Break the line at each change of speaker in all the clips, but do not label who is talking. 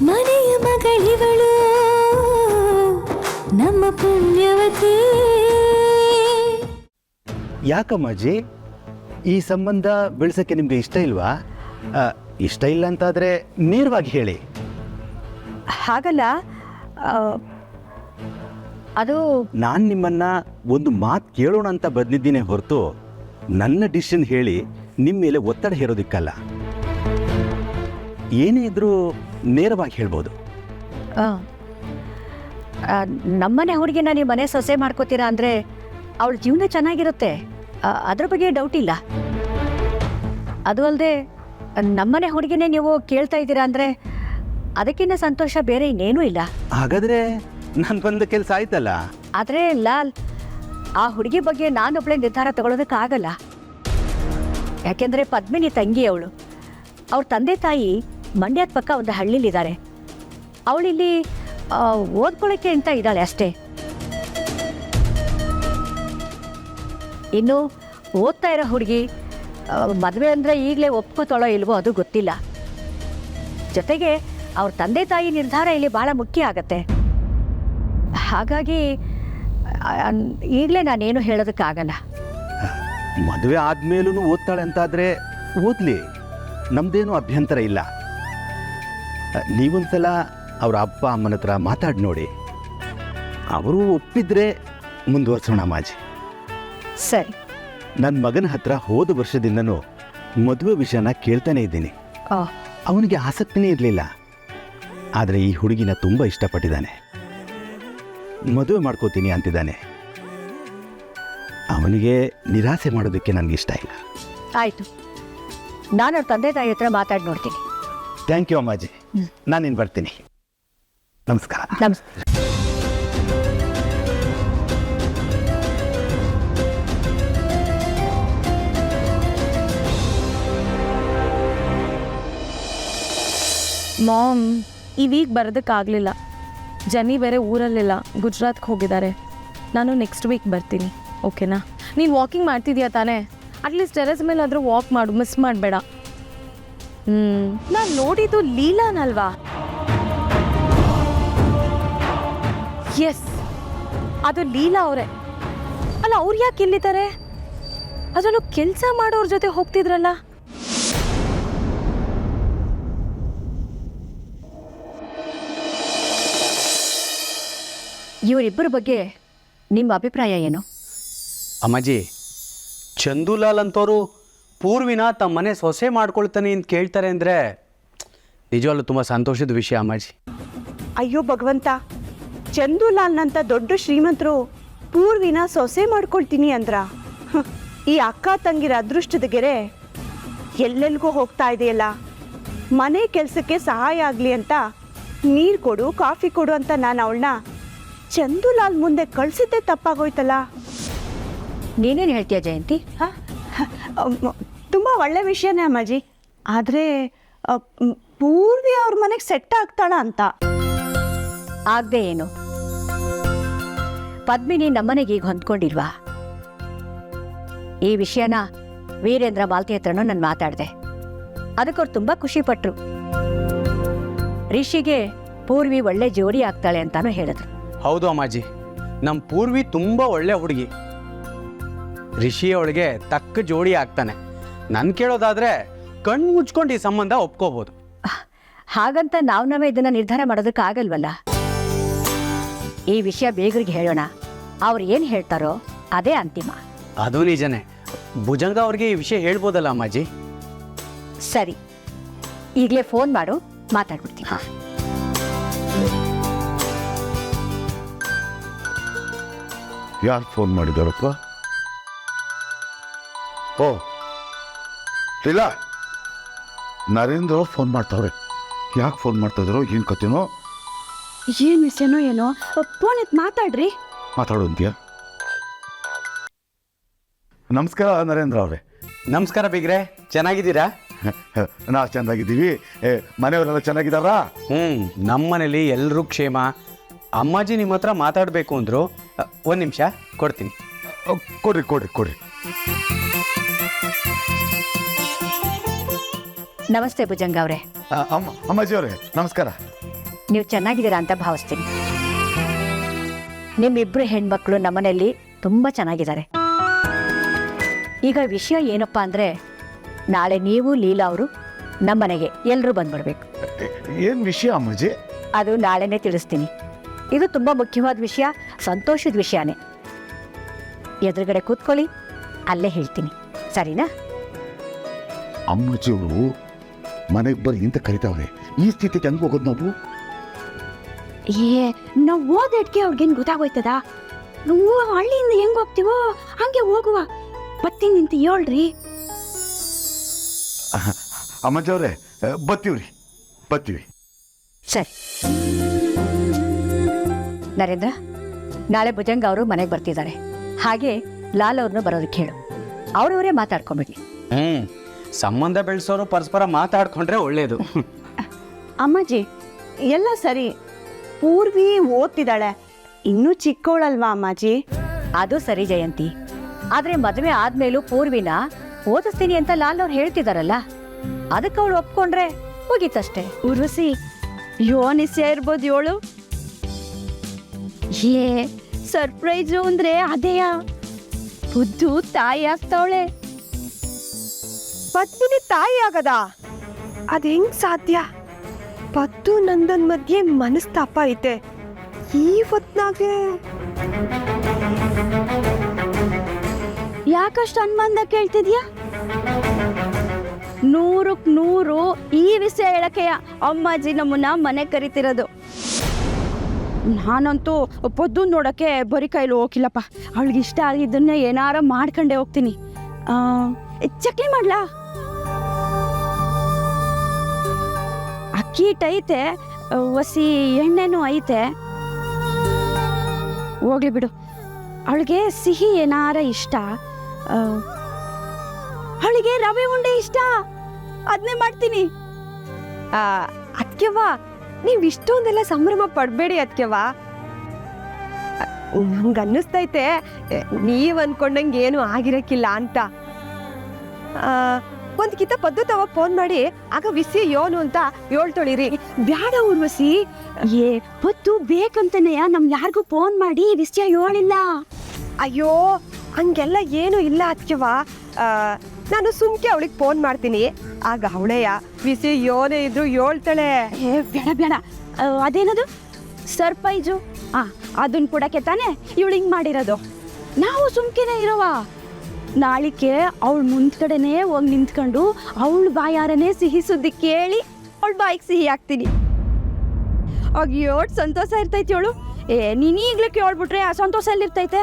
ಮನೆಯ ಮಗಳಿವಳು ನಮ್ಮ ಪುಣ್ಯವತಿ.
ಯಾಕಮ್ಮಾಜಿ, ಈ ಸಂಬಂಧ ಬೆಳೆಸೋಕ್ಕೆ ನಿಮಗೆ ಇಷ್ಟ ಇಲ್ವಾ? ಇಷ್ಟ ಇಲ್ಲ ಅಂತಾದರೆ ನೇರವಾಗಿ ಹೇಳಿ.
ಹಾಗಲ್ಲ, ಅದು
ನಾನು ನಿಮ್ಮನ್ನು ಒಂದು ಮಾತು ಕೇಳೋಣ ಅಂತ ಬಂದಿದ್ದೀನಿ ಹೊರತು ನನ್ನ ಡಿಸಿಷನ್ ಹೇಳಿ ನಿಮ್ಮ ಮೇಲೆ ಒತ್ತಡ ಹೇರೋದಕ್ಕಲ್ಲ. ಏನೇ ಇದ್ರೂ ನೇರವಾಗಿ ಹೇಳ್ಬೋದು.
ನಮ್ಮನೆ ಹುಡುಗಿನ ನೀವು ಮನೆ ಸೊಸೆ ಮಾಡ್ಕೋತೀರಾ ಅಂದರೆ ಅವಳ ಜೀವನ ಚೆನ್ನಾಗಿರುತ್ತೆ, ಅದ್ರ ಬಗ್ಗೆ ಡೌಟ್ ಇಲ್ಲ. ಅದು ಅಲ್ಲದೆ ನಮ್ಮನೆ ಹುಡುಗಿನೇ ನೀವು ಕೇಳ್ತಾ ಇದ್ದೀರಾ ಅಂದರೆ ಅದಕ್ಕಿಂತ ಸಂತೋಷ ಬೇರೆ ಇನ್ನೇನೂ ಇಲ್ಲ.
ಹಾಗಾದರೆ ನಾನು ಬಂದ ಕೆಲಸ ಆಯ್ತಲ್ಲ.
ಆದರೆ ಲಾಲ್, ಆ ಹುಡುಗಿ ಬಗ್ಗೆ ನಾನೊಬ್ಬಳೇ ನಿರ್ಧಾರ ತಗೊಳ್ಳೋದಕ್ಕಾಗಲ್ಲ. ಯಾಕೆಂದರೆ ಪದ್ಮಿನಿ ತಂಗಿ ಅವಳು. ಅವ್ರ ತಂದೆ ತಾಯಿ ಮಂಡ್ಯದ ಪಕ್ಕ ಒಂದು ಹಳ್ಳಿಲಿದ್ದಾರೆ. ಅವಳಿಲ್ಲಿ ಓದ್ಕೊಳ್ಳೋಕ್ಕೆ ಅಂತ ಇದ್ದಾಳೆ ಅಷ್ಟೇ. ಇನ್ನು ಓದ್ತಾ ಇರೋ ಹುಡುಗಿ ಮದುವೆ ಅಂದರೆ ಈಗಲೇ ಒಪ್ಕೋತಾಳೋ ಇಲ್ವೋ ಅದು ಗೊತ್ತಿಲ್ಲ. ಜೊತೆಗೆ ಅವ್ರ ತಂದೆ ತಾಯಿ ನಿರ್ಧಾರ ಇಲ್ಲಿ ಭಾಳ ಮುಖ್ಯ ಆಗತ್ತೆ. ಹಾಗಾಗಿ ಈಗಲೇ ನಾನೇನು ಹೇಳೋದಕ್ಕಾಗಲ್ಲ.
ಮದುವೆ ಆದಮೇಲೂ ಓದ್ತಾಳೆ ಅಂತಾದರೆ ಓದಲಿ, ನಮ್ಮದೇನೂ ಅಭ್ಯಂತರ ಇಲ್ಲ. ನೀವೊಂದ್ಸಲ ಅವರ ಅಪ್ಪ ಅಮ್ಮನ ಹತ್ರ ಮಾತಾಡಿ ನೋಡಿ. ಅವರು ಒಪ್ಪಿದ್ರೆ ಮುಂದುವರ್ಸೋಣ ಮಾಜಿ.
ಸರಿ.
ನನ್ನ ಮಗನ ಹತ್ರ ಹೋದ ವರ್ಷದಿಂದನೂ ಮದುವೆ ವಿಷಯನ ಕೇಳ್ತಾನೆ ಇದ್ದೀನಿ. ಅವನಿಗೆ ಆಸಕ್ತಿನೇ ಇರಲಿಲ್ಲ. ಆದರೆ ಈ ಹುಡುಗಿನ ತುಂಬ ಇಷ್ಟಪಟ್ಟಿದ್ದಾನೆ. ಮದುವೆ ಮಾಡ್ಕೋತೀನಿ ಅಂತಿದ್ದಾನೆ. ಅವನಿಗೆ ನಿರಾಸೆ ಮಾಡೋದಕ್ಕೆ ನನಗಿಷ್ಟ ಇಲ್ಲ.
ಆಯಿತು, ನಾನು ಅವ್ರ ತಂದೆ ತಾಯಿ ಹತ್ರ ಮಾತಾಡಿ ನೋಡ್ತೀನಿ.
ಥ್ಯಾಂಕ್ ಯು ಅಮ್ಮಾಜಿ. ನಾನಿನ್ನು ಬರ್ತೀನಿ. ನಮಸ್ಕಾರ.
ನಮಸ್ಕಾರ.
ಮಾಮ್, ಈ ವೀಕ್ ಬರೋದಕ್ಕಾಗಲಿಲ್ಲ. ಜನಿ ಬೇರೆ ಊರಲ್ಲಿಲ್ಲ, ಗುಜರಾತ್ಗೆ ಹೋಗಿದ್ದಾರೆ. ನಾನು ನೆಕ್ಸ್ಟ್ ವೀಕ್ ಬರ್ತೀನಿ, ಓಕೆನಾ? ನೀನು ವಾಕಿಂಗ್ ಮಾಡ್ತಿದ್ಯಾ ತಾನೇ? ಅಟ್ಲೀಸ್ಟ್ ಟೆರೆಸ್ ಮೇಲಾದರೂ ವಾಕ್ ಮಾಡು, ಮಿಸ್ ಮಾಡಬೇಡ. ನಾನು ನೋಡಿದ್ದು ಲೀಲಾನಲ್ವಾ? ಎಸ್, ಅದು ಲೀಲಾ ಅವರೇ. ಅಲ್ಲ, ಅವ್ರು ಯಾಕೆ ಇಲ್ಲಿದ್ದಾರೆ? ಅದರಲ್ಲೂ ಕೆಲಸ ಮಾಡೋರ ಜೊತೆ ಹೋಗ್ತಿದ್ರಲ್ಲ.
ಇವರಿಬ್ಬರ ಬಗ್ಗೆ ನಿಮ್ಮ ಅಭಿಪ್ರಾಯ ಏನು?
ಅಮ್ಮಾಜಿ, ಚಂದುಲಾಲ್ ಅಂತವರು ಪೂರ್ವಿನ ತಮ್ಮ ಮನೆ ಸೊಸೆ ಮಾಡ್ಕೊಳ್ತಾನೆ ಅಂತ ಕೇಳ್ತಾರೆ ಅಂದರೆ ನಿಜವಲ್ಲೂ ತುಂಬ ಸಂತೋಷದ ವಿಷಯ ಅಮ್ಮಾಜಿ.
ಅಯ್ಯೋ ಭಗವಂತ, ಚಂದುಲಾಲ್ನಂತ ದೊಡ್ಡ ಶ್ರೀಮಂತರು ಪೂರ್ವಿನ ಸೊಸೆ ಮಾಡ್ಕೊಳ್ತೀನಿ ಅಂದ್ರ? ಈ ಅಕ್ಕ ತಂಗಿರ ಅದೃಷ್ಟದ ಗೆರೆ ಎಲ್ಲೆಲ್ಗೂ ಹೋಗ್ತಾ ಇದೆಯಲ್ಲ. ಮನೆ ಕೆಲಸಕ್ಕೆ ಸಹಾಯ ಆಗಲಿ ಅಂತ ನೀರು ಕೊಡು, ಕಾಫಿ ಕೊಡು ಅಂತ ನಾನು ಅವಳನ್ನ ಚಂದುಲಾಲ್ ಮುಂದೆ ಕಳಿಸಿದ್ದೆ ತಪ್ಪಾಗೋಯ್ತಲ್ಲ.
ನೀನೇನು ಹೇಳ್ತೀಯ ಜಯಂತಿ?
ತುಂಬ ಒಳ್ಳೆ ವಿಷಯನೇ ಅಮ್ಮಾಜಿ. ಆದರೆ ಪೂರ್ವಿ ಅವ್ರ ಮನೆಗೆ ಸೆಟ್ ಆಗ್ತಾಳ ಅಂತ.
ಆಗದೆ ಏನು? ಪದ್ಮಿನಿ ನಮ್ಮನೆಗೆ ಈಗ ಹೊಂದ್ಕೊಂಡಿಲ್ವಾ? ಈ ವಿಷಯನ ವೀರೇಂದ್ರ ಮಾಲ್ತಿ ಹತ್ರನೂ ನಾನು ಮಾತಾಡಿದೆ. ಅದಕ್ಕವ್ರು ತುಂಬ ಖುಷಿಪಟ್ರು. ರಿಷಿಗೆ ಪೂರ್ವಿ ಒಳ್ಳೆ ಜೋಡಿ ಆಗ್ತಾಳೆ ಅಂತಾನು ಹೇಳಿದ್ರು.
ಹೌದು ಅಮ್ಮಾಜಿ, ನಮ್ಮ ಪೂರ್ವಿ ತುಂಬ ಒಳ್ಳೆ ಹುಡುಗಿ. ರಿಷಿ ಅವಳಿಗೆ ತಕ್ಕ ಜೋಡಿ ಆಗ್ತಾನೆ. ನಾನು ಕೇಳೋದಾದರೆ ಕಣ್ಣು ಮುಚ್ಕೊಂಡು ಈ ಸಂಬಂಧ ಒಪ್ಕೋಬೋದು.
ಹಾಗಂತ ನಾವೇ ಇದನ್ನ ನಿರ್ಧಾರ ಮಾಡೋದಕ್ಕಾಗಲ್ವಲ್ಲ. ಈ ವಿಷಯ ಬೇಗರಿಗೆ ಹೇಳೋಣ. ಅವ್ರು ಏನು ಹೇಳ್ತಾರೋ ಅದೇ ಅಂತಿಮ.
ಅದು ನಿಜನೇ. ಭುಜಂಗ ಅವ್ರಿಗೆ ಈ ವಿಷಯ ಹೇಳ್ಬೋದಲ್ಲ ಅಮ್ಮಾಜಿ?
ಸರಿ, ಈಗಲೇ ಫೋನ್ ಮಾಡು, ಮಾತಾಡ್ಬಿಡ್ತೀನಿ.
ಯಾರು ಫೋನ್ ಮಾಡಿದಾರಪ್ಪ? ಓ ಇಲ್ಲ, ನರೇಂದ್ರ ಅವ್ರು ಫೋನ್ ಮಾಡ್ತಾವ್ರೆ. ಯಾಕೆ ಫೋನ್ ಮಾಡ್ತಾಯಿದ್ರು, ಏನು ಕತೆನೋ?
ಏನು ವಿಷಯನೋ ಏನೋ. ಫೋನ್ ಎತ್ತು ಮಾತಾಡ್ರಿ.
ಮಾತಾಡು ಅಂತೀಯ? ನಮಸ್ಕಾರ ನರೇಂದ್ರ ಅವರೇ.
ನಮಸ್ಕಾರ ಬಿಗ್ರೆ, ಚೆನ್ನಾಗಿದ್ದೀರಾ?
ನಾವು ಚೆನ್ನಾಗಿದ್ದೀವಿ. ಮನೆಯವರೆಲ್ಲ ಚೆನ್ನಾಗಿದ್ದಾರಾ?
ನಮ್ಮ ಮನೇಲಿ ಎಲ್ಲರೂ ಕ್ಷೇಮ. ಅಮ್ಮಾಜಿ ನಿಮ್ಮ ಹತ್ರ ಮಾತಾಡಬೇಕು ಅಂದರು. ಒಂದು ನಿಮಿಷ ಕೊಡ್ತೀನಿ.
ಕೊಡ್ರಿ ಕೊಡ್ರಿ ಕೊಡ್ರಿ.
ನಮಸ್ತೆ ಭುಜಂಗ ಅವರೇ.
ಅಮ್ಮಾಜಿ ಅವರೇ ನಮಸ್ಕಾರ.
ನೀವು ಚೆನ್ನಾಗಿದ್ದೀರಾ ಅಂತ ಭಾವಿಸ್ತೀನಿ. ನಿಮ್ಮಿಬ್ರು ಹೆಣ್ಮಕ್ಳು ನಮ್ಮನೆಯಲ್ಲಿ ತುಂಬ ಚೆನ್ನಾಗಿದ್ದಾರೆ. ಈಗ ವಿಷಯ ಏನಪ್ಪ ಅಂದರೆ, ನಾಳೆ ನೀವು ಲೀಲಾ ಅವರು ನಮ್ಮನೆಗೆ ಎಲ್ಲರೂ ಬಂದ್ಬಿಡ್ಬೇಕು.
ಏನು ವಿಷಯ ಅಮ್ಮಾಜಿ?
ಅದು ನಾಳೆನೇ ತಿಳಿಸ್ತೀನಿ. ಇದು ತುಂಬ ಮುಖ್ಯವಾದ ವಿಷಯ, ಸಂತೋಷದ ವಿಷಯನೇ. ಎದುರುಗಡೆ ಕೂತ್ಕೊಳ್ಳಿ, ಅಲ್ಲೇ ಹೇಳ್ತೀನಿ, ಸರಿನಾ?
ಅಮ್ಮಾಜಿ ಅವರು ಮನೆಗೆ ಬರ್ರಿ ಅಂತ ಕರಿತಾವ್ರೆ. ಈ ಸ್ಥಿತಿಗೆ ಹೆಂಗೆ ಹೋಗೋದು ನಾವು?
ನಾವು ಓದೋದಕ್ಕೆ ಅವ್ರಿಗೇನು ಗೊತ್ತಾಗೋಯ್ತದ? ನಾವು ಹಳ್ಳಿಯಿಂದ ಹೆಂಗೆ ಹೋಗ್ತೀವೋ ಹಂಗೆ ಹೋಗುವ. ಬತ್ತೀನಿ ನಿಂತು ಹೇಳ್ರಿ.
ಅಮ್ಮಾಜಿ ಅವರೇ, ಬರ್ತೀವಿ.
ಸರಿ ನರೇಂದ್ರ, ನಾಳೆ ಭುಜಂಗ ಅವರು ಮನೆಗೆ ಬರ್ತಿದ್ದಾರೆ. ಹಾಗೆ ಲಾಲ್ ಅವ್ರನ್ನ ಬರೋದಕ್ಕೆ ಹೇಳು. ಅವರವರೇ ಮಾತಾಡ್ಕೊಂಬಿಡಿ.
ಸಂಬಂಧ ಬೆಳೆಸೋರು ಪರಸ್ಪರ ಮಾತಾಡ್ಕೊಂಡ್ರೆ ಒಳ್ಳೇದು.
ಅಮ್ಮಾಜಿ ಎಲ್ಲ ಸರಿ, ಪೂರ್ವಿ ಓದ್ತಿದ್ದಾಳೆ, ಇನ್ನೂ ಚಿಕ್ಕವಳಲ್ವಾ ಅಮ್ಮಾಜಿ?
ಅದು ಸರಿ ಜಯಂತಿ. ಆದರೆ ಮದುವೆ ಆದ್ಮೇಲೂ ಪೂರ್ವಿನ ಓದಿಸ್ತೀನಿ ಅಂತ ಲಾಲ್ ಅವ್ರು ಹೇಳ್ತಿದಾರಲ್ಲ, ಅದಕ್ಕೆ ಅವಳು ಒಪ್ಕೊಂಡ್ರೆ ಮುಗೀತಷ್ಟೇ.
ಉರ್ವಸಿ ಯೋನಿಸ್ಯ ಇರ್ಬೋದು ಏಳು. ಸರ್ಪ್ರೈಸು ಅಂದ್ರೆ ಅದೇಯ, ಬುದ್ಧು ತಾಯಿ ಆಗ್ತಾವಳೆ. ಪದ್ಮಿನಿ ತಾಯಿ ಆಗದ? ಅದ್ ಹೆಂಗ್ ಸಾಧ್ಯ? ಪದ್ದು ನಂದನ್ ಮಧ್ಯೆ ಮನಸ್ತಾಪ ಐತೆ. ಈ ಹೊತ್ನಾಗೆ ಯಾಕಷ್ಟು ಅನುಮಾನ ಕೇಳ್ತಿದ್ಯಾ? 100ಕ್ಕೆ 100 ಈ ವಿಷಯ ಹೇಳಕೆಯ ಅಮ್ಮಾಜಿ ನಮ್ಮನ್ನ ಮನೆ ಕರಿತಿರೋದು. ನಾನಂತೂ ಪದ್ದು ನೋಡಕ್ಕೆ ಬರೀ ಕೈಲಿ ಹೋಗಿಲ್ಲಪ್ಪ. ಅವಳಿಗೆ ಇಷ್ಟ ಆಗಿದ್ದನ್ನ ಏನಾರ ಮಾಡ್ಕೊಂಡೆ ಹೋಗ್ತೀನಿ. ಚಕ್ಲಿ ಮಾಡ್ಲಾ? ಅಕ್ಕಿ ಹಿಟ್ಟೈತೆ, ಒಸಿ ಎಣ್ಣೆನೂ ಐತೆ. ಹೋಗ್ಲಿ ಬಿಡು. ಅವಳಿಗೆ ಸಿಹಿ ಏನಾರ ಇಷ್ಟ. ಅವಳಿಗೆ ರವೆ ಉಂಡೆ ಇಷ್ಟ, ಅದನ್ನೇ ಮಾಡ್ತೀನಿ. ಅದ್ಕೆವಾ ನೀವು ಇಷ್ಟೊಂದೆಲ್ಲ ಸಂಭ್ರಮ ಪಡಬೇಡಿ ಅದ್ಕೆವಾ. ನಮ್ಗೆ ಅನ್ನಿಸ್ತೈತೆ ನೀವು ಅನ್ಕೊಂಡಂಗೆ ಏನು ಆಗಿರಕ್ಕಿಲ್ಲ ಅಂತ. ಒಂದು ಕಿತ ಪದ್ದು ತವ ಫೋನ್ ಮಾಡಿ ಆಗ ವಿಷಯ ಯೋನು ಅಂತ ಹೇಳ್ತೊಳಿರಿ. ಬ್ಯಾಡ ಉರ್ವಸಿ, ಪದ್ದು ಬೇಕಂತನೆಯ ನಮ್ ಯಾರಿಗೂ ಫೋನ್ ಮಾಡಿ ವಿಷಯ ಹೇಳಿಲ್ಲ. ಅಯ್ಯೋ ಹಂಗೆಲ್ಲ ಏನು ಇಲ್ಲ ಅದ್ಕೆವಾ. ನಾನು ಸುಮ್ಕೆ ಅವಳಿಗೆ ಫೋನ್ ಮಾಡ್ತೀನಿ, ಆಗ ಅವಳೆಯ ವಿಷಯ ಯೋನೇ ಇದ್ರು ಹೇಳ್ತಾಳೆ. ಬೇಡ ಅದೇನದು ಸರ್ಪ್ರೈಸು? ಅದನ್ನ ಕೊಡಕ್ಕೆ ತಾನೆ ಇವಳು ಹಿಂಗೆ ಮಾಡಿರೋದು. ನಾವು ಸುಮ್ಕೆನೆ ಇರೋವ. ನಾಳಿಕೆ ಅವಳು ಮುಂದ್ಗಡೆನೆ ಹೋಗಿ ನಿಂತ್ಕೊಂಡು ಅವಳ ಬಾಯಾರನೇ ಸಿಹಿ ಸುದ್ದಿ ಕೇಳಿ ಅವಳ ಬಾಯಿಗೆ ಸಿಹಿ ಹಾಕ್ತೀನಿ. ಆಗ ಯೋಟ್ ಸಂತೋಷ ಇರ್ತೈತಿ ಅವಳು. ನೀನು ಈಗಲೇ ಕೇಳ್ಬಿಟ್ರೆ ಆ ಸಂತೋಷ ಎಲ್ಲಿರ್ತೈತೆ?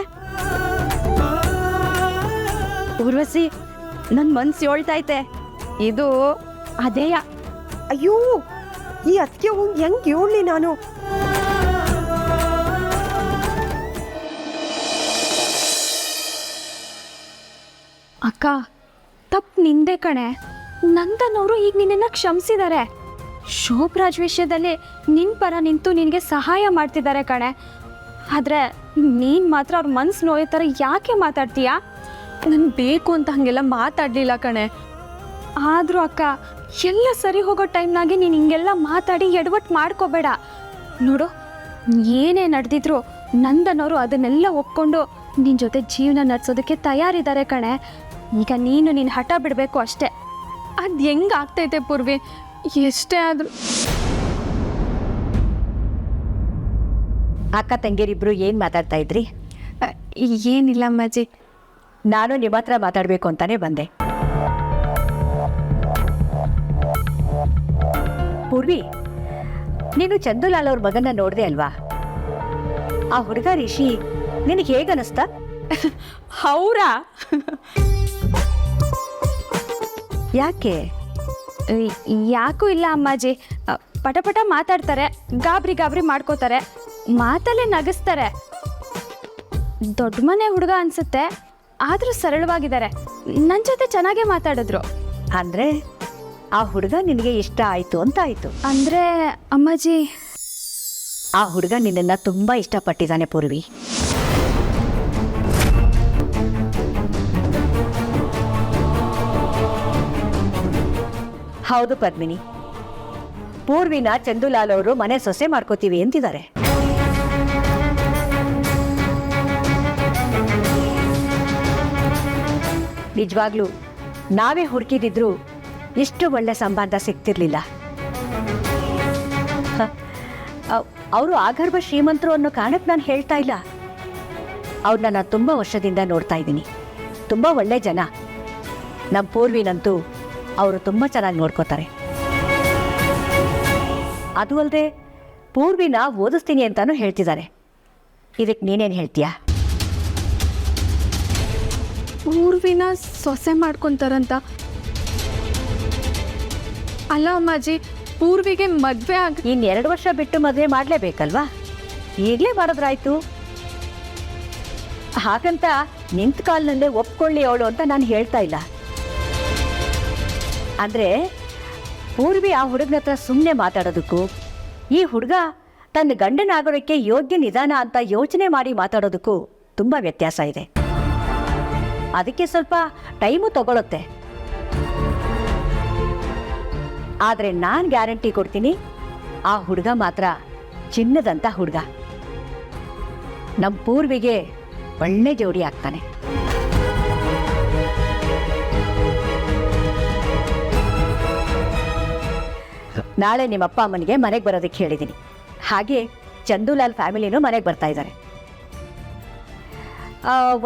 ಉರ್ವಸಿ, ನನ್ನ ಮನ್ಸು ಹೇಳ್ತೈತೆ ಇದು ಅದೇಯ. ಅಯ್ಯೋ ಈ ಅದಕ್ಕೆ ಹೆಂಗೆ ಹೇಳಲಿ ನಾನು?
ಅಕ್ಕ, ತಪ್ಪು ನಿಂದೆ ಕಣೆ. ನಂದನವರು ಈಗ ನಿನ್ನನ್ನು ಕ್ಷಮಿಸಿದ್ದಾರೆ. ಶೋಭರಾಜ್ ವಿಷಯದಲ್ಲಿ ನಿನ್ನ ಪರ ನಿಂತು ನಿನಗೆ ಸಹಾಯ ಮಾಡ್ತಿದ್ದಾರೆ ಕಣೆ. ಆದರೆ ನೀನು ಮಾತ್ರ ಅವ್ರ ಮನ್ಸು ನೋಯೋ ಥರ ಯಾಕೆ ಮಾತಾಡ್ತೀಯಾ? ನಾನು ಬೇಕು ಅಂತ ಹಾಗೆಲ್ಲ ಮಾತಾಡಲಿಲ್ಲ ಕಣೆ. ಆದರೂ ಅಕ್ಕ, ಎಲ್ಲ ಸರಿ ಹೋಗೋ ಟೈಮ್ನಾಗೆ ನೀನು ಹಿಂಗೆಲ್ಲ ಮಾತಾಡಿ ಎಡವಟ್ಟು ಮಾಡ್ಕೋಬೇಡ. ನೋಡು, ಏನೇ ನಡೆದಿದ್ರು ನಂದನವರು ಅದನ್ನೆಲ್ಲ ಒಪ್ಕೊಂಡು ನಿನ್ನ ಜೊತೆ ಜೀವನ ನಡೆಸೋದಕ್ಕೆ ತಯಾರಿದ್ದಾರೆ ಕಣೆ. ಈಗ ನೀನು ನಿನ್ನ ಹಠ ಬಿಡಬೇಕು ಅಷ್ಟೇ. ಅದು ಹೆಂಗೆ ಆಗ್ತೈತೆ ಪೂರ್ವಿ? ಎಷ್ಟೇ ಆದರೂ.
ಅಕ್ಕ ತಂಗಿಯರಿಬ್ರು ಏನು ಮಾತಾಡ್ತಾ ಇದ್ರಿ?
ಏನಿಲ್ಲ ಅಮ್ಮಾಜಿ.
ನಾನು ನಿಮ್ಮ ಹತ್ರ ಮಾತಾಡಬೇಕು ಅಂತಾನೆ ಬಂದೆ. ಪೂರ್ವಿ, ನೀನು ಚಂದುಲಾಲ್ ಅವ್ರ ಮಗನ ನೋಡಿದೆ ಅಲ್ವಾ? ಆ ಹುಡುಗ ರಿಷಿ ನಿನಗೆ ಹೇಗನ್ನಿಸ್ತಾ?
ಹೌರಾ?
ಯಾಕೆ?
ಯಾಕೂ ಇಲ್ಲ ಅಮ್ಮಾಜಿ. ಪಟ ಮಾತಾಡ್ತಾರೆ, ಗಾಬರಿ ಮಾಡ್ಕೋತಾರೆ, ಮಾತಲ್ಲೇ ನಗಿಸ್ತಾರೆ. ದೊಡ್ಡ ಮನೆ ಹುಡುಗ ಅನ್ಸುತ್ತೆ, ಆದರೂ ಸರಳವಾಗಿದ್ದಾರೆ. ನನ್ನ ಜೊತೆ ಚೆನ್ನಾಗೇ ಮಾತಾಡಿದ್ರು.
ಅಂದರೆ ಆ ಹುಡುಗ ನಿನಗೆ ಇಷ್ಟ ಆಯಿತು ಅಂತ ಆಯಿತು?
ಅಂದರೆ ಅಮ್ಮಾಜಿ,
ಆ ಹುಡುಗ ನಿನ್ನನ್ನು ತುಂಬ ಇಷ್ಟಪಟ್ಟಿದ್ದಾನೆ ಪೂರ್ವಿ. ಹೌದು ಪದ್ಮಿನಿ, ಪೂರ್ವಿನ ಚಂದುಲಾಲ್ ಅವರು ಮನೆ ಸೊಸೆ ಮಾಡ್ಕೋತೀವಿ ಅಂತಿದ್ದಾರೆ. ನಿಜವಾಗ್ಲೂ ನಾವೇ ಹುಡುಕಿದಿದ್ರು ಇಷ್ಟು ಒಳ್ಳೆ ಸಂಬಂಧ ಸಿಗ್ತಿರ್ಲಿಲ್ಲ. ಅವರು ಆಗರ್ಭ ಶ್ರೀಮಂತರು ಅನ್ನೋ ಕಾರಣಕ್ಕೆ ನಾನು ಹೇಳ್ತಾ ಇಲ್ಲ. ಅವ್ರನ್ನ ನಾನು ತುಂಬ ವರ್ಷದಿಂದ ನೋಡ್ತಾ ಇದ್ದೀನಿ. ತುಂಬ ಒಳ್ಳೆ ಜನ. ನಮ್ಮ ಪೂರ್ವಿನಂತೂ ಅವರು ತುಂಬ ಚೆನ್ನಾಗಿ ನೋಡ್ಕೋತಾರೆ. ಅದು ಅಲ್ಲದೆ ಪೂರ್ವಿನ ಓದಿಸ್ತೀನಿ ಅಂತಾನು ಹೇಳ್ತಿದ್ದಾರೆ. ಇದಕ್ಕೆ ನೀನೇನು ಹೇಳ್ತೀಯಾ?
ಪೂರ್ವಿನ ಸೊಸೆ ಮಾಡ್ಕೊತಾರಂತ? ಅಲ್ಲ ಅಮ್ಮಾಜಿ, ಪೂರ್ವಿಗೆ ಮದುವೆ
ಇನ್ನು2 ವರ್ಷ ಬಿಟ್ಟು ಮದುವೆ ಮಾಡಲೇಬೇಕಲ್ವಾ? ಈಗಲೇ ಮಾಡಿದ್ರಾಯ್ತು. ಹಾಗಂತ ನಿಂತ ಕಾಲಿನಲ್ಲೇ ಒಪ್ಕೊಳ್ಳಿ ಅವಳು ಅಂತ ನಾನು ಹೇಳ್ತಾ ಇಲ್ಲ. ಅಂದರೆ ಪೂರ್ವಿ ಆ ಹುಡುಗನ ಹತ್ರ ಸುಮ್ಮನೆ ಮಾತಾಡೋದಕ್ಕೂ ಈ ಹುಡುಗ ತನ್ನ ಗಂಡನಾಗೋದಕ್ಕೆ ಯೋಗ್ಯ ನಿಧಾನ ಅಂತ ಯೋಚನೆ ಮಾಡಿ ಮಾತಾಡೋದಕ್ಕೂ ತುಂಬ ವ್ಯತ್ಯಾಸ ಇದೆ. ಅದಕ್ಕೆ ಸ್ವಲ್ಪ ಟೈಮು ತಗೊಳುತ್ತೆ. ಆದರೆ ನಾನು ಗ್ಯಾರಂಟಿ ಕೊಡ್ತೀನಿ, ಆ ಹುಡುಗ ಮಾತ್ರ ಚಿನ್ನದಂಥ ಹುಡುಗ. ನಮ್ಮ ಪೂರ್ವಿಗೆ ಒಳ್ಳೆ ಜೋಡಿ ಆಗ್ತಾನೆ. ನಾಳೆ ನಿಮ್ಮ ಅಪ್ಪ ಅಮ್ಮನಿಗೆ ಮನೆಗೆ ಬರೋದಕ್ಕೆ ಹೇಳಿದ್ದೀನಿ. ಹಾಗೆ ಚಂದುಲಾಲ್ ಫ್ಯಾಮಿಲಿನೂ ಮನೆಗೆ ಬರ್ತಾ ಇದ್ದಾರೆ.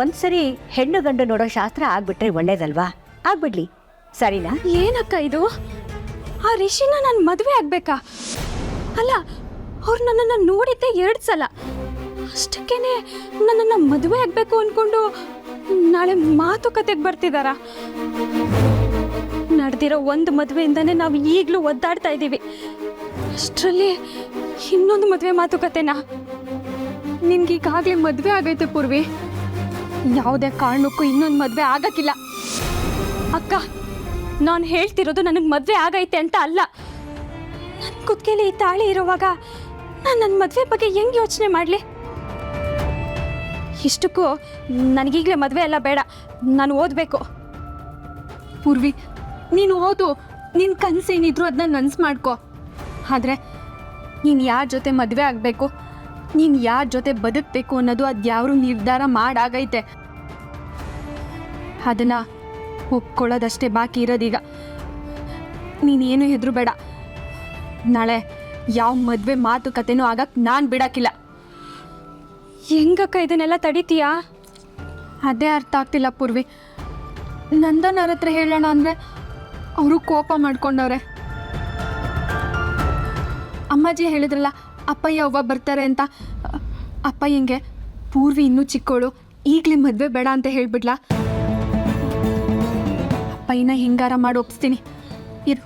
ಒಂದ್ಸರಿ ಹೆಣ್ಣು ಗಂಡು ನೋಡೋ ಶಾಸ್ತ್ರ ಆಗ್ಬಿಟ್ರೆ ಒಳ್ಳೇದಲ್ವಾ? ಆಗ್ಬಿಡ್ಲಿ, ಸರಿನಾ?
ಏನಕ್ಕ ಇದು? ಆ ರಿಷಿನ ನಾನು ಮದುವೆ ಆಗ್ಬೇಕಾ? ಅಲ್ಲ, ಅವ್ರು ನನ್ನನ್ನು ನೋಡಿದ್ದೆ 2 ಸಲ. ಅಷ್ಟಕ್ಕೇನೆ ನನ್ನನ್ನು ಮದುವೆ ಆಗಬೇಕು ಅಂದ್ಕೊಂಡು ನಾಳೆ ಮಾತುಕತೆಗೆ ಬರ್ತಿದಾರ. ನಡೆದಿರೋ 1 ಮದುವೆಯಿಂದನೇ ನಾವು ಈಗಲೂ ಒದ್ದಾಡ್ತಾ ಇದ್ದೀವಿ. ಅಷ್ಟರಲ್ಲಿ ಇನ್ನೊಂದು ಮದುವೆ ಮಾತುಕತೆನಾ? ನಿನ್ಗೀಗಾಗಲೇ ಮದುವೆ ಆಗೈತೆ ಪೂರ್ವಿ. ಯಾವುದೇ ಕಾರಣಕ್ಕೂ ಇನ್ನೊಂದು ಮದುವೆ ಆಗಕ್ಕಿಲ್ಲ. ಅಕ್ಕ, ನಾನು ಹೇಳ್ತಿರೋದು ನನಗೆ ಮದುವೆ ಆಗೈತೆ ಅಂತ ಅಲ್ಲ. ನನ್ನ ಕುತ್ತಿಗೆಲಿ ಈ ತಾಳಿ ಇರುವಾಗ ನಾನು ನನ್ನ ಮದುವೆ ಬಗ್ಗೆ ಹೆಂಗೆ ಯೋಚನೆ ಮಾಡಲಿ? ಇಷ್ಟಕ್ಕೂ ನನಗೀಗಲೇ ಮದುವೆ ಎಲ್ಲ ಬೇಡ, ನಾನು ಓದಬೇಕು. ಪೂರ್ವಿ, ನೀನು ಓದು. ನಿನ್ನ ಕನಸೇನಿದ್ರು ಅದನ್ನ ನನಸು ಮಾಡ್ಕೊ. ಆದರೆ ನೀನು ಯಾರ ಜೊತೆ ಮದುವೆ ಆಗಬೇಕು, ನೀನು ಯಾರ ಜೊತೆ ಬದುಕಬೇಕು ಅನ್ನೋದು ಅದು ಯಾರು ನಿರ್ಧಾರ ಮಾಡಾಗೈತೆ. ಅದನ್ನು ಒಪ್ಕೊಳ್ಳೋದಷ್ಟೇ ಬಾಕಿ ಇರೋದೀಗ. ನೀನೇನು ಹೆದ್ರು ಬೇಡ. ನಾಳೆ ಯಾವ ಮದುವೆ ಮಾತುಕತೆನೂ ಆಗಕ್ಕೆ ನಾನು ಬಿಡೋಕ್ಕಿಲ್ಲ. ಹೆಂಗಕ್ಕ ಇದನ್ನೆಲ್ಲ ತಡಿತೀಯಾ? ಅದೇ ಅರ್ಥ ಆಗ್ತಿಲ್ಲ ಪೂರ್ವಿ. ನಂದನ್ ಅವ್ರ ಹತ್ರ ಹೇಳೋಣ ಅಂದರೆ ಅವರು ಕೋಪ ಮಾಡ್ಕೊಂಡವ್ರೆ. ಅಮ್ಮಾಜಿ ಹೇಳಿದ್ರಲ್ಲ ಅಪ್ಪಯ್ಯ ಅವ್ವ ಬರ್ತಾರೆ ಅಂತ. ಅಪ್ಪಯ್ಯಂಗೆ ಪೂರ್ವಿ ಇನ್ನೂ ಚಿಕ್ಕವಳು, ಈಗಲೇ ಮದುವೆ ಬೇಡ ಅಂತ ಹೇಳ್ಬಿಡ್ಲಾ? ಅಪ್ಪಯ್ಯನ ಹಿಂಗಾರ ಮಾಡಿ ಒಪ್ಪಿಸ್ತೀನಿ ಇರು.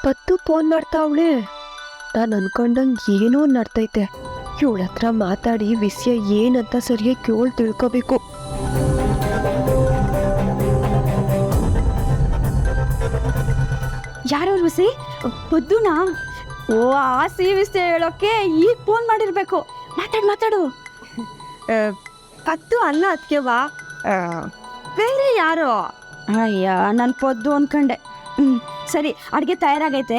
ಪತ್ತು ಫೋನ್ ಮಾಡ್ತಾವಳೆ. ನಾನು ಅನ್ಕೊಂಡಂಗೆ ಏನೋ ನಡ್ತೈತೆ. ಇವಳ ಹತ್ರ ಮಾತಾಡಿ ವಿಷಯ ಏನಂತ ಸರಿಯಾಗಿ ಕೇಳಿ ತಿಳ್ಕೋಬೇಕು.
ಯಾರವ್ರು ವಿಸಿ? ಪದ್ದುನಾ? ಓ, ಆ ವಿಷಯ ಹೇಳೋಕ್ಕೆ ಈಗ ಫೋನ್ ಮಾಡಿರ್ಬೇಕು. ಮಾತಾಡು. ಪದ್ದು ಅಲ್ಲ ಅದಕ್ಕೆವಾ, ಬೇರೆ ಯಾರೋ. ಅಯ್ಯ, ನನ್ನ ಪದ್ದು ಅನ್ಕೊಂಡೆ. ಸರಿ, ಅಡುಗೆ ತಯಾರಾಗೈತೆ.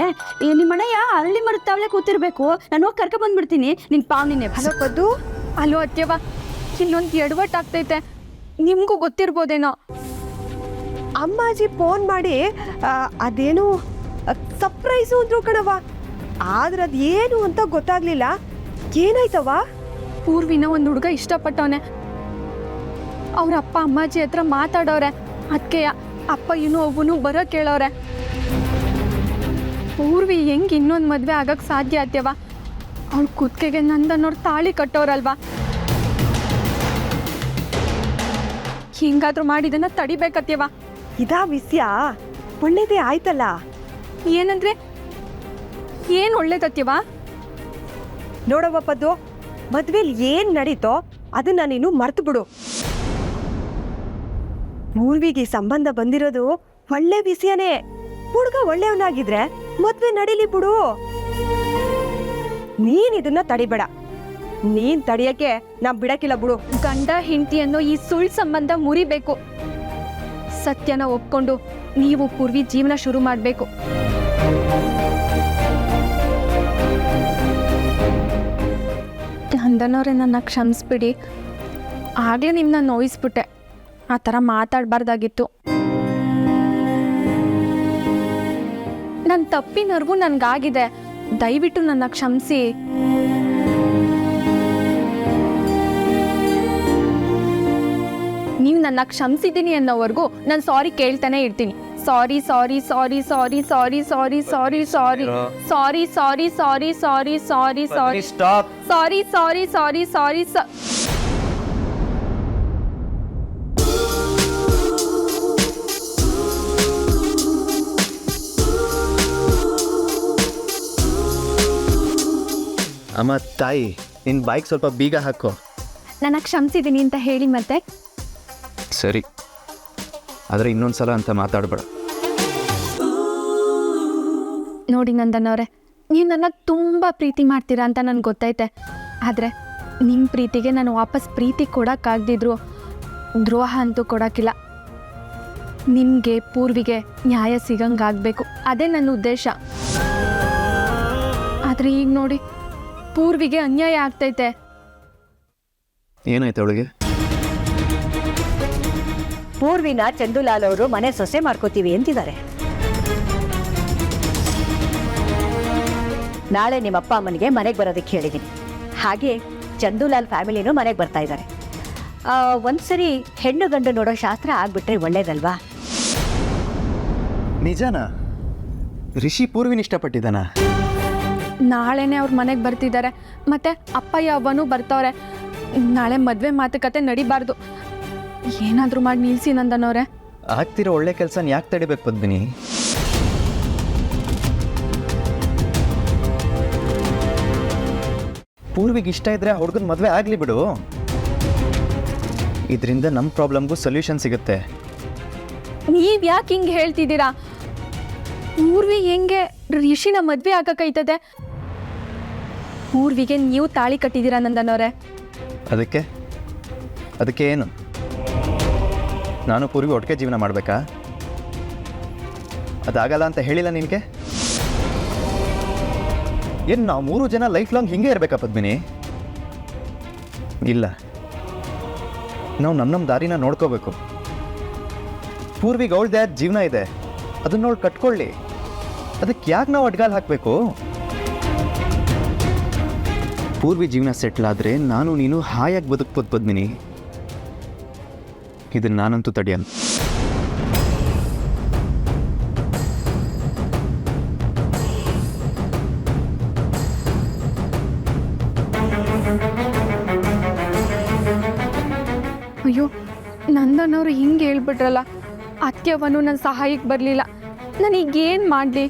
ನಿಮ್ಮ ಅಣ್ಣಯ್ಯ ಅರಳಿ ಮರದ ತಾವಳೆ ಕೂತಿರ್ಬೇಕು. ನಾನು ಹೋಗಿ ಕರ್ಕ ಬಂದ್ಬಿಡ್ತೀನಿ. ನಿನ್ನ ಪಾವನಿನೇ.
ಹಲೋ ಪದ್ದು. ಅಲೋ ಅತ್ಯವ, ಇಲ್ಲೊಂದು ಎಡವಟ್ಟಾಗ್ತೈತೆ. ನಿಮಗೂ ಗೊತ್ತಿರ್ಬೋದೇನೋ.
ಅಮ್ಮಾಜಿ ಫೋನ್ ಮಾಡಿ ಅದೇನು ಸರ್ಪ್ರೈಸು ಅಂದ್ರು ಕಣವ. ಆದ್ರೆ ಅದು ಏನು ಅಂತ ಗೊತ್ತಾಗ್ಲಿಲ್ಲ. ಏನಾಯ್ತವ?
ಪೂರ್ವಿನ ಒಂದು ಹುಡುಗ ಇಷ್ಟಪಟ್ಟವನೆ. ಅವ್ರ ಅಪ್ಪ ಅಮ್ಮಾಜಿ ಹತ್ರ ಮಾತಾಡೋರೆ. ಅದಕ್ಕೆ ಅಪ್ಪ ಇನ್ನೂ ಒಬ್ಬನು ಬರೋ ಕೇಳೋರೆ. ಪೂರ್ವಿ ಹೆಂಗೆ ಇನ್ನೊಂದು ಮದುವೆ ಆಗಕ್ಕೆ ಸಾಧ್ಯ ಆತ್ಯವ? ಅವ್ಳ ಕುತ್ತಿಗೆಗೆ ನಂದನ್ನೋರು ತಾಳಿ ಕಟ್ಟೋರಲ್ವಾ? ಹಿಂಗಾದ್ರೂ ಮಾಡಿದನ್ನ ತಡಿಬೇಕತ್ಯವ.
ಇದಾ ವಿಷಯ? ಒಳ್ಳೇದೇ ಆಯ್ತಲ್ಲ.
ಏನಂದ್ರೆ ಏನು ಒಳ್ಳೇದತ್ಯವ?
ನೋಡವ್ವ ಪದ್ದು, ಮದ್ವೆಲಿ ಏನ್ ನಡೀತೋ ಅದನ್ನ ನೀನು ಮರ್ತು ಬಿಡು. ಪೂರ್ವಿಗೆ ಸಂಬಂಧ ಬಂದಿರೋದು ಒಳ್ಳೆ ವಿಷಯನೇ. ಹುಡುಗ ಒಳ್ಳೆಯವನಾಗಿದ್ರೆ ಮದ್ವೆ ನಡೀಲಿ ಬಿಡು.
ನೀನ್ ಇದನ್ನ ತಡಿಬೇಡ. ನೀನ್ ತಡಿಯಕ್ಕೆ ನಾ ಬಿಡಕ್ಕಿಲ್ಲ ಬಿಡು.
ಗಂಡ ಹೆಂಡತಿ ಅನ್ನೋ ಈ ಸುಳ್ಳು ಸಂಬಂಧ ಮುರಿಬೇಕು. ಸತ್ಯನ ಒಪ್ಕೊಂಡು ನೀವು ಪೂರ್ವಿ ಜೀವನ ಶುರು ಮಾಡಬೇಕು. ನಂದನವ್ರೆ, ನನ್ನ ಕ್ಷಮಿಸ್ಬಿಡಿ. ಆಗಲೇ ನಿಮ್ಮನ್ನ ನೋಯಿಸ್ಬಿಟ್ಟೆ. ಆ ಥರ ಮಾತಾಡಬಾರ್ದಾಗಿತ್ತು. ನನ್ನ ತಪ್ಪಿನರ್ಗೂ ನನಗಾಗಿದೆ. ದಯವಿಟ್ಟು ನನ್ನ ಕ್ಷಮಿಸಿ. ನೀವು ನನ್ನ ಕ್ಷಮಿಸಿದ್ದೀನಿ ಅನ್ನೋವರೆಗೂ ನಾನು ಸಾರಿ ಕೇಳ್ತಾನೆ ಇರ್ತೀನಿ. ಸಾರಿ ಸಾರಿ ಸಾರಿ ಸಾರಿ ಸಾರಿ ಸಾರಿ ಸಾರಿ ಸಾರಿ ಸಾರಿ ಸಾರಿ ಸಾರಿ ಸಾರಿ ಸಾರಿ ಸಾರಿ
ಸ್ಟಾಪ್.
ಸಾರಿ ಸಾರಿ ಸಾರಿ ಸಾರಿ
ಅಮ್ಮ ತಾಯಿ, ನಿನ್ನ ಬೈಕ್ ಸ್ವಲ್ಪ ಬೀಗ ಹಾಕೋ.
ನನ್ನ ಕ್ಷಮಿಸಿದ್ದೀನಿ ಅಂತ ಹೇಳಿ ಮತ್ತೆ.
ಸರಿ, ಆದರೆ ಇನ್ನೊಂದು ಸಲ ಅಂತ ಮಾತಾಡಬೇಡ.
ನೋಡಿ ನಂದನವ್ರೆ, ನೀವು ನನ್ನ ತುಂಬ ಪ್ರೀತಿ ಮಾಡ್ತೀರಾ ಅಂತ ನನಗೆ ಗೊತ್ತೈತೆ. ಆದರೆ ನಿಮ್ಮ ಪ್ರೀತಿಗೆ ನಾನು ವಾಪಸ್ ಪ್ರೀತಿ ಕೊಡೋಕ್ಕಾಗದಿದ್ರು ದ್ರೋಹ ಅಂತೂ ಕೊಡೋಕ್ಕಿಲ್ಲ. ನಿಮಗೆ ಪೂರ್ವಿಗೆ ನ್ಯಾಯ ಸಿಗಂಗಾಗಬೇಕು, ಅದೇ ನನ್ನ ಉದ್ದೇಶ. ಆದರೆ ಈಗ ನೋಡಿ, ಪೂರ್ವಿಗೆ ಅನ್ಯಾಯ ಆಗ್ತೈತೆ.
ಏನಾಯ್ತು ಅವಳಿಗೆ?
ಪೂರ್ವಿನ ಚಂದುಲಾಲ್ ಅವರು ಮನೆ ಸೊಸೆ ಮಾಡ್ಕೋತೀವಿ ಅಂತಿದ್ದಾರೆ. ನಾಳೆ ನಿಮ್ಮ ಅಪ್ಪ ಅಮ್ಮನಿಗೆ ಮನೆಗೆ ಬರೋದಕ್ಕೆ ಹೇಳಿದ್ದೀನಿ. ಹಾಗೆ ಚಂದುಲಾಲ್ ಫ್ಯಾಮಿಲಿನೂ ಮನೆಗೆ ಬರ್ತಾ ಇದ್ದಾರೆ. ಒಂದ್ಸರಿ ಹೆಣ್ಣು ಗಂಡು ನೋಡೋ ಶಾಸ್ತ್ರ ಆಗ್ಬಿಟ್ರೆ ಒಳ್ಳೇದಲ್ವಾ?
ನಿಜನಾ? ರಿಷಿ ಪೂರ್ವಿನ ಇಷ್ಟಪಟ್ಟಿದ್ದಾನ?
ನಾಳೆನೇ ಅವ್ರ ಮನೆಗೆ ಬರ್ತಿದ್ದಾರೆ. ಮತ್ತು ಅಪ್ಪಯ್ಯ ಅವ್ವನೂ ಬರ್ತಾವ್ರೆ. ನಾಳೆ ಮದುವೆ ಮಾತುಕತೆ ನಡಿಬಾರ್ದು. ಏನಾದರೂ ಮಾಡಿ ನಿಲ್ಲಿಸಿ ನಂದನವ್ರೆ.
ಆಗ್ತಿರೋ ಒಳ್ಳೆ ಕೆಲಸನ ಯಾಕೆ ತಡಿಬೇಕು ಪದ್ಮಿನಿ? ಪೂರ್ವಿಗೆ ಇಷ್ಟ ಇದ್ರೆ ಹುಡುಗನ ಮದುವೆ ಆಗಲಿ ಬಿಡು. ಇದರಿಂದ ನಮ್ಮ ಪ್ರಾಬ್ಲಮ್ಗೂ ಸೊಲ್ಯೂಷನ್ ಸಿಗುತ್ತೆ.
ನೀವು ಯಾಕೆ ಹಿಂಗೆ ಹೇಳ್ತಿದ್ದೀರಾ? ಪೂರ್ವಿ ಹೆಂಗೆ ರಿಷಿನ ಮದುವೆ ಆಗಕ್ಕೈತದೆ? ಪೂರ್ವಿಗೆ ನೀವು ತಾಳಿ ಕಟ್ಟಿದ್ದೀರಾ ನಂದನವ್ರೆ.
ಅದಕ್ಕೆ ಏನು? ನಾನು ಪೂರ್ವಿ ಒಟ್ಟಿಗೆ ಜೀವನ ಮಾಡಬೇಕಾ? ಅದಾಗಲ್ಲ ಅಂತ ಹೇಳಿಲ್ಲ ನಿನಗೆ? ಏನು ನಾವು 3 ಜನ ಲೈಫ್ ಲಾಂಗ್ ಹಿಂಗೆ ಇರಬೇಕಾ ಪದ್ಮಿನಿ? ಇಲ್ಲ, ನಾವು ನಮ್ಮ ದಾರಿನ ನೋಡ್ಕೋಬೇಕು. ಪೂರ್ವಿಗೆ ಅವಳದೇ ಜೀವನ ಇದೆ, ಅದನ್ನ ನೋಡಿ ಕಟ್ಕೊಳ್ಳಿ. ಅದಕ್ಕೆ ಯಾಕೆ ನಾವು ಅಡ್ಗಾಲ್ ಹಾಕಬೇಕು? ಪೂರ್ವಿ ಜೀವನ ಸೆಟ್ಲ್ ಆದರೆ ನಾನು ನೀನು ಹಾಯಾಗಿ ಬದುಕ್ಬೋದು ಪದ್ಮಿನಿ. ಇದನ್ನು ನಾನಂತೂ ತಡೆಯಲ್ಲ.
ಅಯ್ಯೋ, ನಂದನವ್ರು ಹಿಂಗೆ ಹೇಳ್ಬಿಟ್ರಲ್ಲ. ಅತ್ತೆಯವನು ನನ್ನ ಸಹಾಯಕ್ಕೆ ಬರಲಿಲ್ಲ. ನಾನೀಗೇನು ಮಾಡಲಿ?